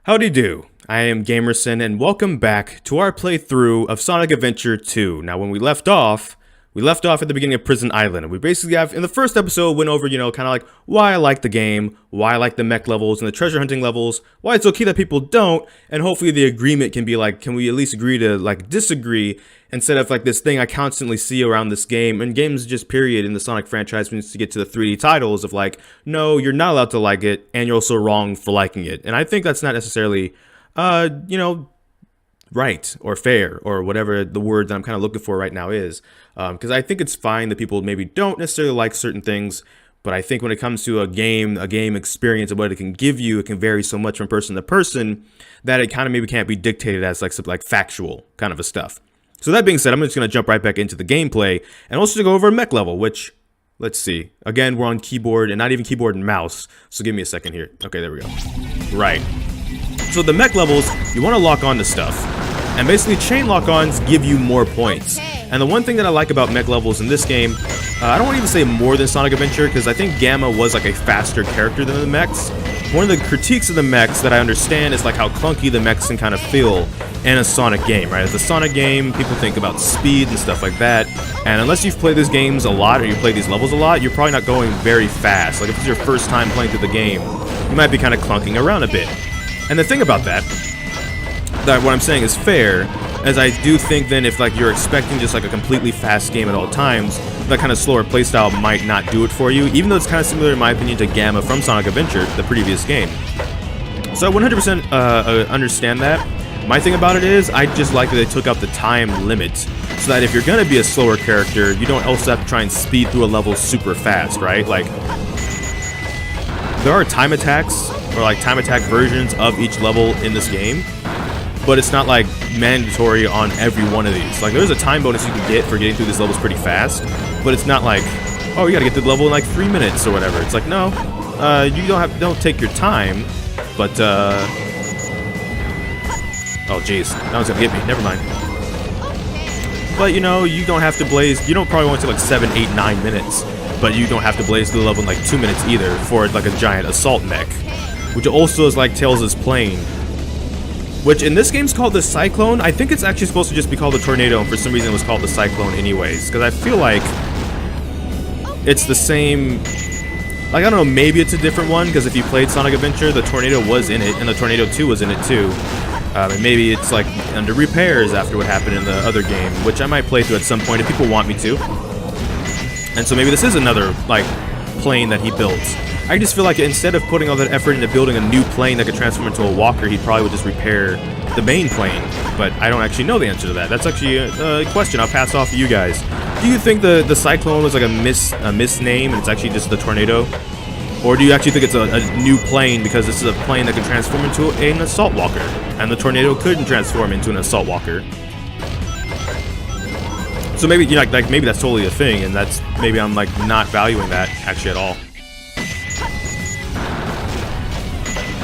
Howdy do, I am Gamrison and welcome back to our playthrough of Sonic Adventure 2. Now when we left off at the beginning of Prison Island, and we basically in the first episode went over, kind of like why I like the game, why I like the mech levels and the treasure hunting levels, why it's okay that people don't, and hopefully the agreement can be like, can we at least agree to like disagree instead of like this thing I constantly see around this game, and games just period in the Sonic franchise when to get to the 3D titles of like, no, you're not allowed to like it, and you're also wrong for liking it. And I think that's not necessarily, right or fair or whatever the word that I'm kind of looking for right now is, because I think it's fine that people maybe don't necessarily like certain things, but I think when it comes to a game experience and what it can give you, it can vary so much from person to person that it kind of maybe can't be dictated as like some like factual kind of a stuff. So that being said, I'm just going to jump right back into the gameplay and also to go over Mech Level, which, let's see, again, we're on keyboard and not even keyboard and mouse, so give me a second here. Okay, there we go. Right. So the mech levels, you want to lock on to stuff, and basically chain lock-ons give you more points. And the one thing that I like about mech levels in this game, I don't want to even say more than Sonic Adventure, because I think Gamma was like a faster character than the mechs. One of the critiques of the mechs that I understand is like how clunky the mechs can kind of feel in a Sonic game, right? As a Sonic game, people think about speed and stuff like that, and unless you've played these games a lot or you play these levels a lot, you're probably not going very fast. Like if it's your first time playing through the game, you might be kind of clunking around a bit. And the thing about that what I'm saying is fair, as I do think then if like you're expecting just like a completely fast game at all times, that kind of slower playstyle might not do it for you, even though it's kind of similar in my opinion to Gamma from Sonic Adventure, the previous game. So I 100% understand that. My thing about it is, I just like that they took out the time limit, so that if you're gonna be a slower character, you don't also have to try and speed through a level super fast, right? Like, there are time attacks, or like time attack versions of each level in this game, but it's not like mandatory on every one of these. Like there's a time bonus you can get for getting through these levels pretty fast, but it's not like, oh, you gotta get through the level in like 3 minutes or whatever. It's like, no, you don't take your time, but oh jeez, that one's gonna get me, never mind. But you don't have to blaze, you don't probably want to take like 7, 8, 9 minutes, but you don't have to blaze through the level in like 2 minutes either for like a giant assault mech, which also is like Tails' plane, which in this game's called the Cyclone. I think it's actually supposed to just be called the Tornado, and for some reason it was called the Cyclone anyways, because I feel like it's the same, like I don't know, maybe it's a different one, because if you played Sonic Adventure, the Tornado was in it, and the Tornado 2 was in it too. And maybe it's like under repairs after what happened in the other game, which I might play through at some point if people want me to. And so maybe this is another like plane that he built. I just feel like instead of putting all that effort into building a new plane that could transform into a walker, he probably would just repair the main plane. But I don't actually know the answer to that. That's actually a question I'll pass off to you guys. Do you think the Cyclone was like a misname and it's actually just the Tornado? Or do you actually think it's a new plane because this is a plane that can transform into an assault walker, and the Tornado couldn't transform into an assault walker? So maybe maybe that's totally a thing, and that's maybe I'm like not valuing that actually at all.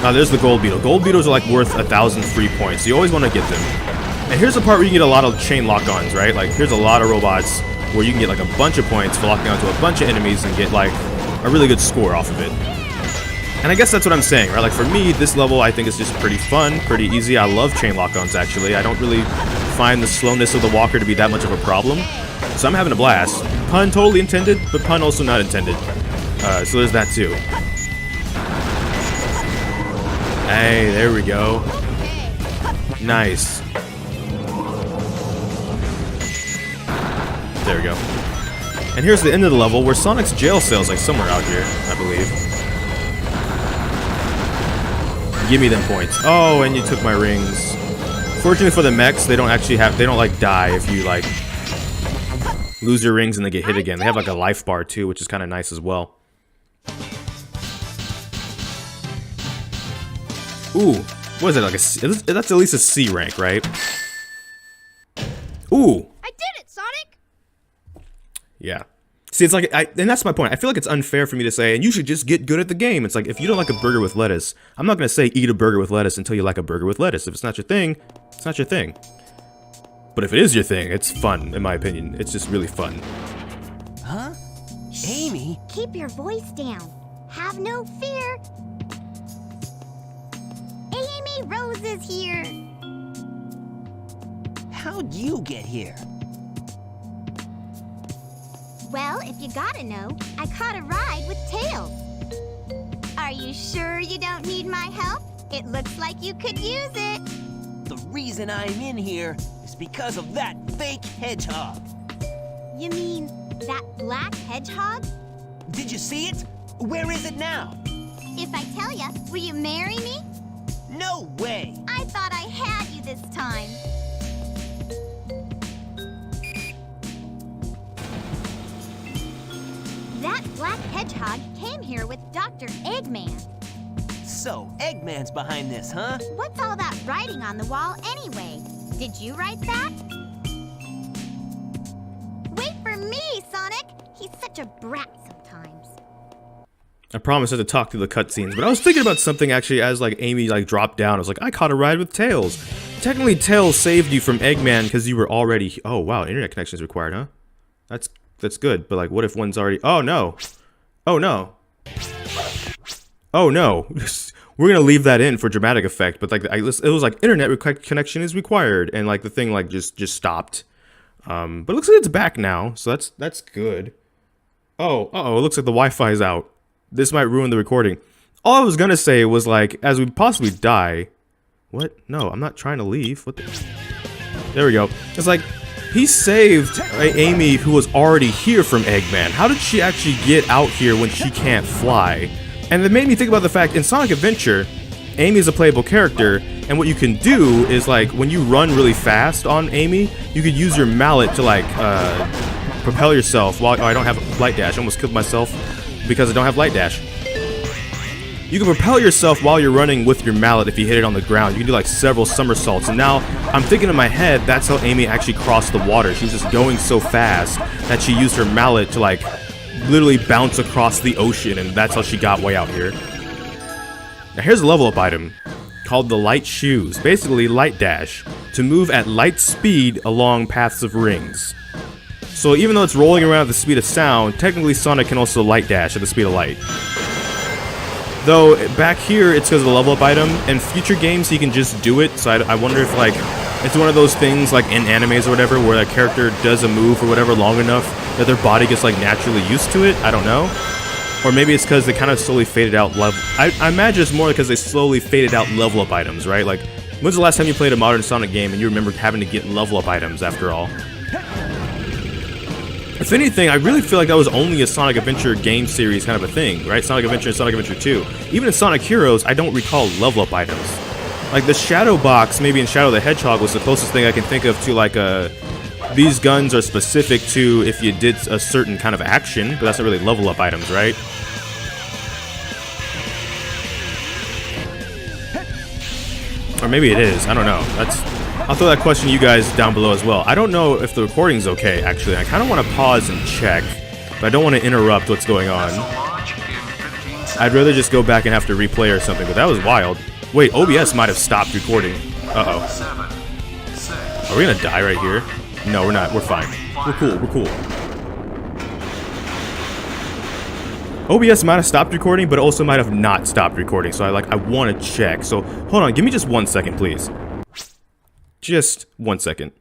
Now there's the Gold Beetle. Gold Beetles are like worth 1,000 free points, so you always want to get them. And here's the part where you can get a lot of chain lock-ons, right? Like here's a lot of robots where you can get like a bunch of points for locking onto a bunch of enemies and get like a really good score off of it. And I guess that's what I'm saying, right? Like for me, this level I think is just pretty fun, pretty easy. I love chain lock-ons actually. I don't really find the slowness of the walker to be that much of a problem, so I'm having a blast. Pun totally intended, but pun also not intended. So there's that too. Hey, there we go. Nice. There we go. And here's the end of the level where Sonic's jail cell is like somewhere out here, I believe. Give me them points. Oh, and you took my rings. Fortunately for the mechs, they don't like die if you like lose your rings and they get hit again. They have like a life bar too, which is kind of nice as well. Ooh, what is it, like that's at least a C rank, right? Ooh. I did it, Sonic! Yeah. See, it's like, and that's my point. I feel like it's unfair for me to say, and you should just get good at the game. It's like, if you don't like a burger with lettuce, I'm not going to say eat a burger with lettuce until you like a burger with lettuce. If it's not your thing, it's not your thing. But if it is your thing, it's fun, in my opinion. It's just really fun. Huh? Amy? Keep your voice down. Have no fear. Amy was here. How'd you get here? Well, if you gotta know, I caught a ride with Tails. Are you sure you don't need my help? It looks like you could use it. The reason I'm in here is because of that fake hedgehog. You mean that black hedgehog? Did you see it? Where is it now? If I tell ya, will you marry me? No way! I thought I had you this time. That black hedgehog came here with Dr. Eggman. So, Eggman's behind this, huh? What's all that writing on the wall anyway? Did you write that? Wait for me, Sonic! He's such a brat sometimes. I promised not to talk through the cutscenes, but I was thinking about something actually as like Amy like dropped down. I was like, I caught a ride with Tails. Technically, Tails saved you from Eggman because you were already. Oh wow, internet connection is required, huh? That's good. But like, what if one's already? Oh no, oh no, oh no. We're gonna leave that in for dramatic effect. But like, it was like internet connection is required, and like the thing like just stopped. But it looks like it's back now, so that's good. Oh, it looks like the Wi-Fi is out. This might ruin the recording. All I was gonna say was like, as we possibly die. What? No, I'm not trying to leave. What the? There we go. It's like, he saved Amy, who was already here from Eggman. How did she actually get out here when she can't fly? And it made me think about the fact, in Sonic Adventure, Amy is a playable character, and what you can do is like, when you run really fast on Amy, you could use your mallet to like, propel yourself while, oh, I don't have light dash. I almost killed myself because I don't have light dash. You can propel yourself while you're running with your mallet if you hit it on the ground. You can do like several somersaults. And now I'm thinking in my head, that's how Amy actually crossed the water. She was just going so fast that she used her mallet to like literally bounce across the ocean, and that's how she got way out here. Now here's a level up item called the Light Shoes. Basically light dash to move at light speed along paths of rings. So even though it's rolling around at the speed of sound, technically Sonic can also light dash at the speed of light. Though, back here, it's because of the level up item. In future games, he can just do it, so I wonder if, like, it's one of those things, like, in animes or whatever, where a character does a move or whatever long enough that their body gets, like, naturally used to it. I don't know. Or maybe it's because they kind of slowly faded out level... I imagine it's more because they slowly faded out level up items, right? Like, when's the last time you played a modern Sonic game and you remember having to get level up items after all? If anything, I really feel like that was only a Sonic Adventure game series kind of a thing, right? Sonic Adventure and Sonic Adventure 2. Even in Sonic Heroes, I don't recall level up items. Like the Shadow Box, maybe in Shadow the Hedgehog, was the closest thing I can think of to like these guns are specific to if you did a certain kind of action, but that's not really level up items, right? Or maybe it is, I don't know. I'll throw that question to you guys down below as well. I don't know if the recording's okay, actually. I kind of want to pause and check, but I don't want to interrupt what's going on. I'd rather just go back and have to replay or something, but that was wild. Wait, OBS might have stopped recording. Uh-oh. Are we gonna die right here? No, we're not. We're fine. We're cool. OBS might have stopped recording, but also might have not stopped recording, so I want to check. So, hold on. Give me just 1 second, please. Just 1 second.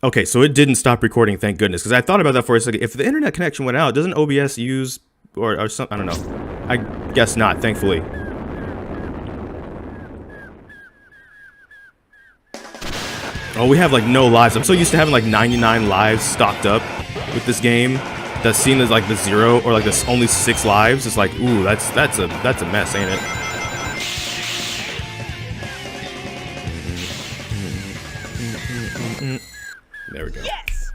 Okay, so it didn't stop recording, thank goodness, because I thought about that for a second. If the internet connection went out, doesn't OBS use or something? I don't know. I guess not, thankfully. Oh, we have like no lives. I'm so used to having like 99 lives stocked up with this game. That's seen as like the 0 or like this only 6 lives. It's like, ooh, that's a mess, ain't it? There we go. Yes!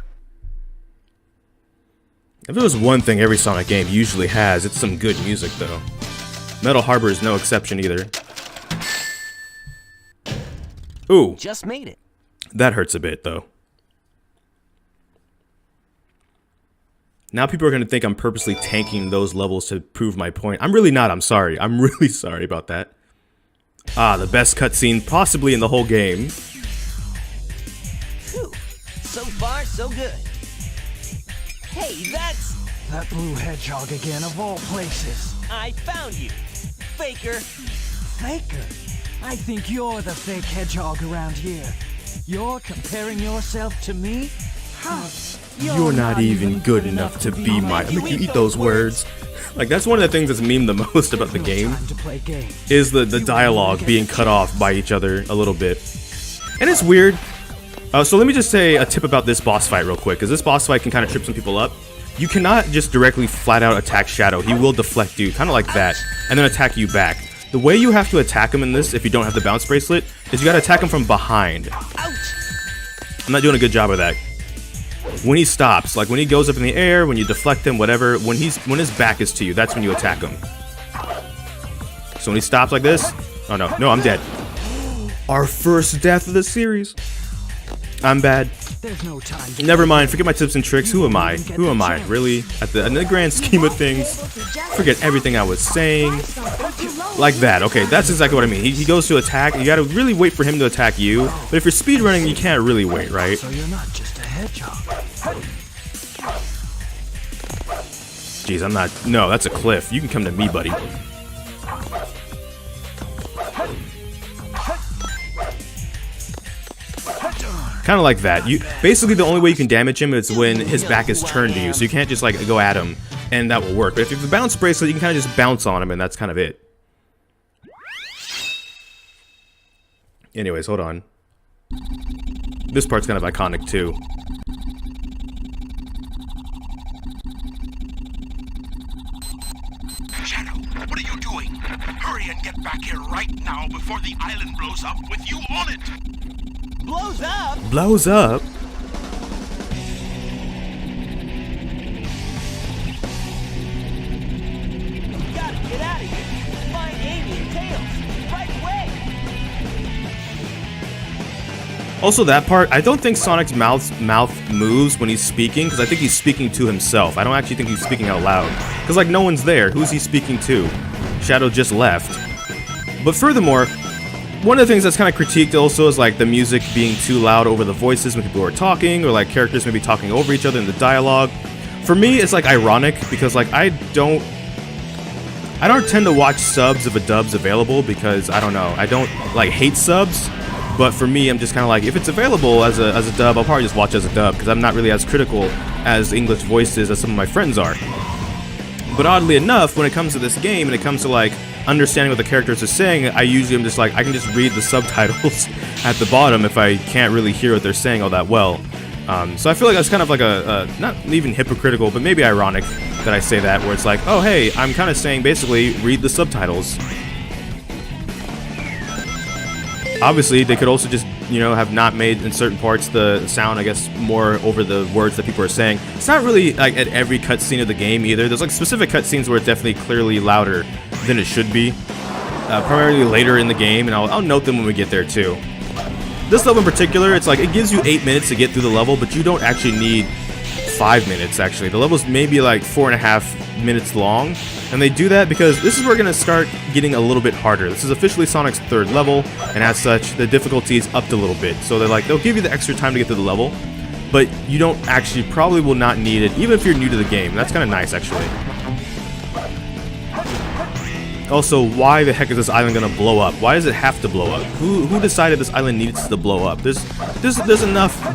If there was one thing every Sonic game usually has, it's some good music though. Metal Harbor is no exception either. Ooh. Just made it. That hurts a bit though. Now people are going to think I'm purposely tanking those levels to prove my point. I'm really not, I'm sorry. I'm really sorry about that. Ah, the best cutscene possibly in the whole game. Phew. So far, so good. Hey, that's... That blue hedgehog again, of all places. I found you, Faker. Faker? I think you're the fake hedgehog around here. You're comparing yourself to me? Huh. You're not even good enough to be my... I make you eat those words. Like, that's one of the things that's memed the most about the game, is the dialogue being cut off by each other a little bit. And it's weird. So let me just say a tip about this boss fight real quick, because this boss fight can kind of trip some people up. You cannot just directly flat out attack Shadow. He will deflect you, kind of like that, and then attack you back. The way you have to attack him in this, if you don't have the bounce bracelet, is you gotta attack him from behind. Ouch! I'm not doing a good job of that. When he stops, like when he goes up in the air, when you deflect him, whatever, when his back is to you, that's when you attack him. So when he stops like this, oh no, I'm dead. Our first death of the series. I'm bad. There's no time. Never mind, forget my tips and tricks. Who am I? Who am I? Really? In the grand scheme of things, forget everything I was saying. Like that. Okay, that's exactly what I mean. He goes to attack, you gotta really wait for him to attack you. But if you're speedrunning, you can't really wait, right? So you're not just a hedgehog. Jeez, I'm not... No, that's a cliff. You can come to me, buddy. Kind of like that. Basically, the only way you can damage him is when his back is turned to you. So you can't just, like, go at him, and that will work. But if you have the bounce bracelet, you can kind of just bounce on him, and that's kind of it. Anyways, hold on. This part's kind of iconic, too. Shadow, what are you doing? Hurry and get back here right now before the island blows up with you on it! Blows up? Blows up? Gotta get out of here. Find Amy and Tails. Right away. Also, that part, I don't think Sonic's mouth moves when he's speaking, because I think he's speaking to himself. I don't actually think he's speaking out loud. Because, like, no one's there. Who's he speaking to? Shadow just left. But furthermore, one of the things that's kind of critiqued also is, like, the music being too loud over the voices when people are talking, or, like, characters maybe talking over each other in the dialogue. For me, it's, like, ironic, because, like, I don't tend to watch subs if a dub's available, because, I don't know, I don't, like, hate subs. But for me, I'm just kind of like, if it's available as a dub, I'll probably just watch as a dub, because I'm not really as critical as English voices as some of my friends are. But oddly enough, when it comes to this game, and it comes to, like, understanding what the characters are saying, I usually am just like, I can just read the subtitles at the bottom if I can't really hear what they're saying all that well. So I feel like that's kind of like not even hypocritical, but maybe ironic that I say that, where it's like, oh hey, I'm kind of saying basically, read the subtitles. Obviously, they could also just, you know, have not made in certain parts the sound, I guess, more over the words that people are saying. It's not really like at every cutscene of the game either. There's like specific cutscenes where it's definitely clearly louder than it should be. Primarily later in the game, and I'll note them when we get there too. This level in particular, it's like it gives you 8 minutes to get through the level, but you don't actually need 5 minutes actually. The level's maybe like 4.5 minutes long, and they do that because this is where we're going to start getting a little bit harder. This is officially Sonic's 3rd level, and as such, the difficulty is upped a little bit. So they'll give you the extra time to get through the level, but you don't actually, probably will not need it, even if you're new to the game. That's kind of nice actually. Also, why the heck is this island gonna blow up? Why does it have to blow up? Who decided this island needs to blow up? There's enough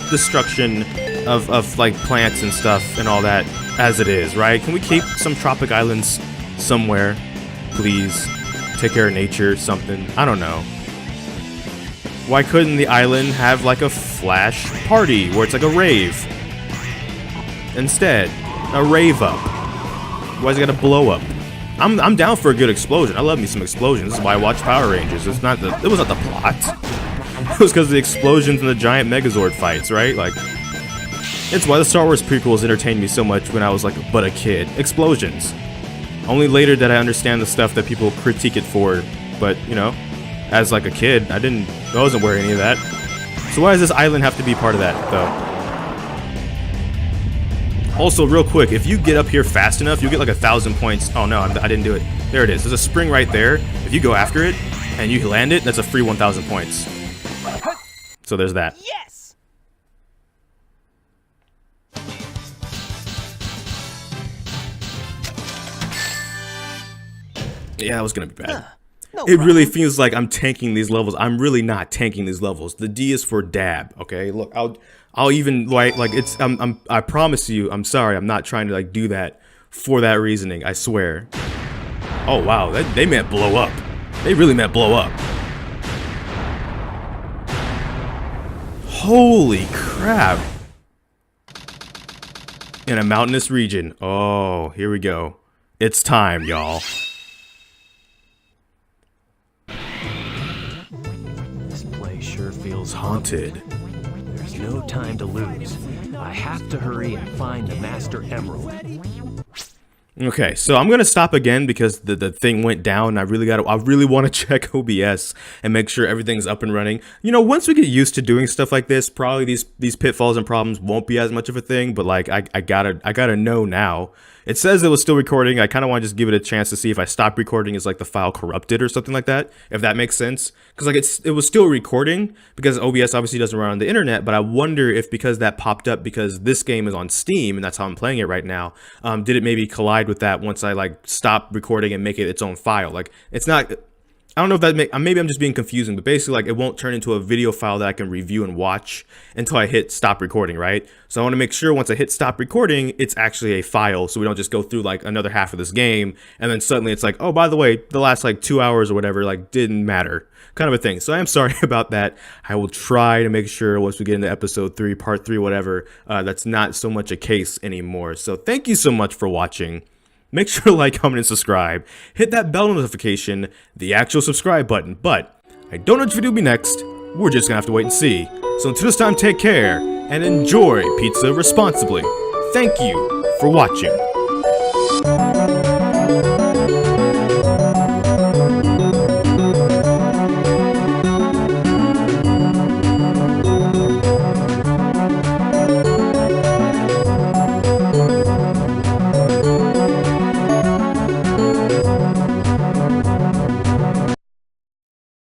destruction of like plants and stuff and all that as it is, right? Can we keep some tropic islands somewhere, please? Take care of nature, something. I don't know. Why couldn't the island have like a flash party where it's like a rave? Instead, a rave up. Why's it gotta blow up? I'm down for a good explosion. I love me some explosions. This is why I watch Power Rangers. It was not the plot. It was because of the explosions and the giant Megazord fights, right? Like, it's why the Star Wars prequels entertained me so much when I was like but a kid. Explosions. Only later did I understand the stuff that people critique it for. But you know, as like a kid, I wasn't wearing any of that. So why does this island have to be part of that, though? Also, real quick, if you get up here fast enough, you'll get like 1,000 points. Oh no, I didn't do it. There it is. There's a spring right there. If you go after it and you land it, that's a free 1,000 points. So there's that. Yes! Yeah, that was gonna be bad. No It really problem. feels like I'm tanking these levels. I'm really not tanking these levels. The D is for dab, okay? Look, I'll even like it's I promise you, I'm sorry, I'm not trying to like do that for that reasoning, I swear. Oh wow, they meant blow up. They really meant blow up. Holy crap. In a mountainous region. Oh, here we go. It's time, y'all. This place sure feels Haunted. There's no time to lose. I have to hurry and find the Master Emerald. Okay, so I'm gonna stop again because the thing went down. And I really want to check OBS and make sure everything's up and running. You know, once we get used to doing stuff like this, probably these pitfalls and problems won't be as much of a thing. But like, I gotta know now. It says it was still recording. I kind of want to just give it a chance to see if I stop recording, is like the file corrupted or something like that, if that makes sense. Because like it was still recording because OBS obviously doesn't run on the internet. But I wonder if because that popped up because this game is on Steam and that's how I'm playing it right now, did it maybe collide with that once I like stop recording and make it its own file? Like it's not. I don't know if that maybe I'm just being confusing, but basically like it won't turn into a video file that I can review and watch until I hit stop recording, right? So I want to make sure once I hit stop recording, it's actually a file, so we don't just go through like another half of this game and then suddenly it's like, oh, by the way, the last like 2 hours or whatever like didn't matter, kind of a thing. So I am sorry about that. I will try to make sure once we get into episode 3, part 3, whatever, that's not so much a case anymore. So thank you so much for watching. Make sure to like, comment, and subscribe. Hit that bell notification, the actual subscribe button. But I don't know which video will be next. We're just gonna have to wait and see. So until this time, take care and enjoy pizza responsibly. Thank you for watching.